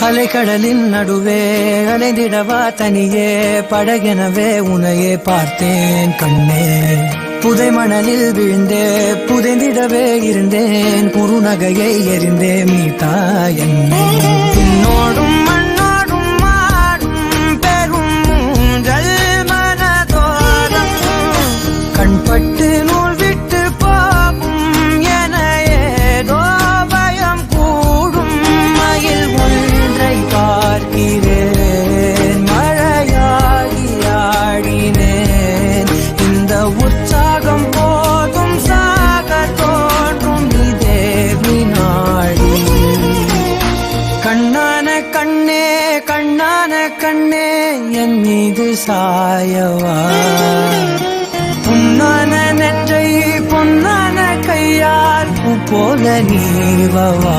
அலைக்கடலின் நடுவே அலைந்திடவா தனியே படகெனவே உனையே பார்த்தேன் கண்ணே. புதை மணலில் விழுந்தே புதைந்திடவே இருந்தேன் குறுநகையை எறிந்தே மீட்டா என்னை. உன்னோடும் மண்ணோடும் மாடும் பெரும் மூஞ்சல் மனதோரம் கண்பட்டு நூல் விட்டு போகும் என ஏதோ பயம் கூடும். மயில் ஒன்றை பார்க்கிறேன் மழையாகி ஆடினேன். இந்த உற்சாகம் போதும் சாக தோன்றும் இதே வினாடி. கண்ணான கண்ணே கண்ணான கண்ணே என் மீது சாயவா. பொன்னான நெற்றை பொன்னான கையால் பூ போல நீவவா.